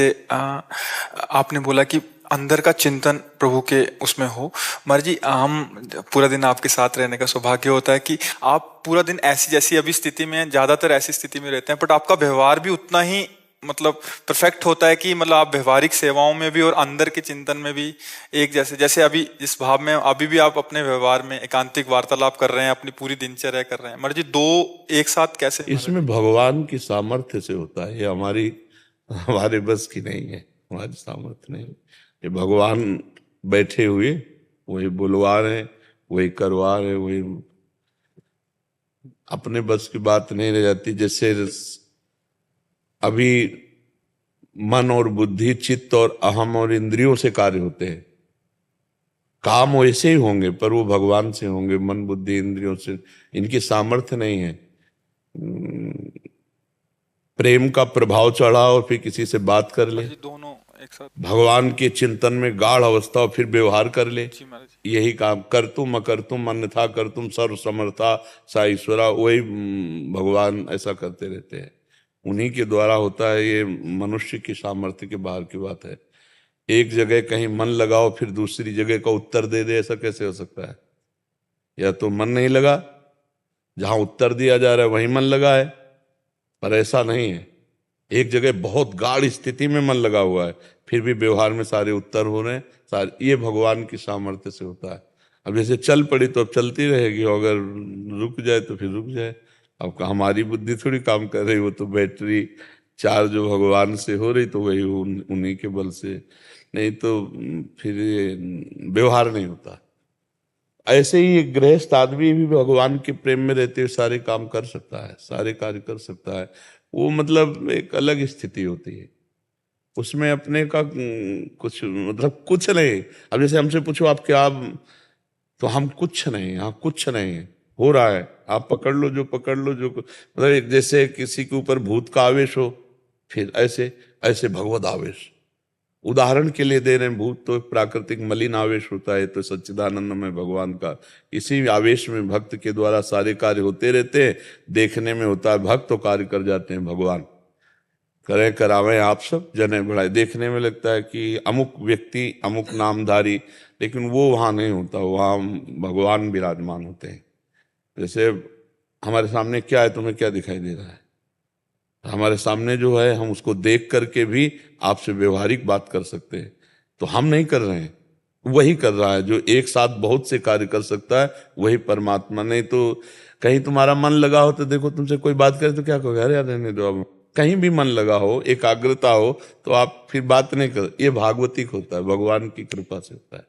आपने बोला कि अंदर का चिंतन प्रभु के उसमें हो। महाराज जी, हम पूरा दिन आपके साथ रहने का सौभाग्य होता है कि आप पूरा दिन ऐसी जैसी अभी स्थिति में हैं, ज्यादातर ऐसी स्थिति में रहते हैं, बट आपका व्यवहार भी उतना ही मतलब परफेक्ट होता है कि मतलब आप व्यवहारिक सेवाओं में भी और अंदर के चिंतन में भी एक जैसे, जैसे अभी जिस भाव में अभी भी आप अपने व्यवहार में एकांतिक वार्तालाप कर रहे हैं, अपनी पूरी दिनचर्या कर रहे हैं। महाराज जी, दो एक साथ कैसे महाराज इसमें जी? भगवान की सामर्थ्य से होता है, ये हमारे बस की नहीं है, हमारी सामर्थ्य नहीं। ये भगवान बैठे हुए वही बुलवा रहे हैं, वही करवा रहे हैं, वही अपने बस की बात नहीं रह जाती। जैसे अभी मन और बुद्धि, चित्त और अहम और इंद्रियों से कार्य होते हैं, काम वैसे ही होंगे पर वो भगवान से होंगे, मन बुद्धि इंद्रियों से। इनकी सामर्थ्य नहीं है। प्रेम का प्रभाव चढ़ा और फिर किसी से बात कर ले, महाराज जी, दोनों एक साथ। भगवान के चिंतन में गाढ़ अवस्था और फिर व्यवहार कर ले, जी महाराज जी। यही काम। कर तुम अकर तुम अन्यथा कर तुम सर्व समर्था सा ईश्वरा, वही भगवान ऐसा करते रहते हैं, उन्हीं के द्वारा होता है। ये मनुष्य की सामर्थ्य के बाहर की बात है। एक जगह कहीं मन लगाओ फिर दूसरी जगह का उत्तर दे दे, ऐसा कैसे हो सकता है? या तो मन नहीं लगा, जहां उत्तर दिया जा रहा है वहीं मन लगा है, पर ऐसा नहीं है। एक जगह बहुत गाढ़ स्थिति में मन लगा हुआ है, फिर भी व्यवहार में सारे उत्तर हो रहे हैं सारे। ये भगवान की सामर्थ्य से होता है। अब जैसे चल पड़ी तो अब चलती रहेगी, और अगर रुक जाए तो फिर रुक जाए। अब हमारी बुद्धि थोड़ी काम कर रही, वो तो बैटरी चार्ज जो भगवान से हो रही, तो वही उन्हीं के बल से। नहीं तो फिर व्यवहार नहीं होता। ऐसे ही एक गृहस्थ आदमी भी भगवान के प्रेम में रहते हुए सारे काम कर सकता है, सारे कार्य कर सकता है। वो मतलब एक अलग स्थिति होती है, उसमें अपने का कुछ मतलब कुछ नहीं। अब जैसे हमसे पूछो आप क्या, तो हम कुछ नहीं, हाँ कुछ नहीं हो रहा है, आप पकड़ लो जो पकड़ लो, जो मतलब जैसे किसी के ऊपर भूत का आवेश हो, फिर ऐसे ऐसे भगवत आवेश। उदाहरण के लिए दे रहे हैं, भूत तो प्राकृतिक मलिन आवेश होता है, तो सच्चिदानंद में भगवान का इसी आवेश में भक्त के द्वारा सारे कार्य होते रहते हैं। देखने में होता है भक्त, तो कार्य कर जाते हैं भगवान। करें करावें आप सब जने बढ़ाए, देखने में लगता है कि अमुक व्यक्ति अमुक नामधारी, लेकिन वो वहाँ नहीं होता, वहाँ भगवान विराजमान होते हैं। जैसे हमारे सामने क्या है, तुम्हें क्या दिखाई दे रहा है? हमारे सामने जो है, हम उसको देख करके भी आपसे व्यवहारिक बात कर सकते हैं। तो हम नहीं कर रहे हैं, वही कर रहा है जो एक साथ बहुत से कार्य कर सकता है, वही परमात्मा। नहीं तो कहीं तुम्हारा मन लगा हो तो देखो, तुमसे कोई बात करे तो क्या कहोगे? अरे यार रहने दो। अब कहीं भी मन लगा हो, एकाग्रता हो, तो आप फिर बात नहीं कर। ये भागवतिक होता है, भगवान की कृपा से होता है।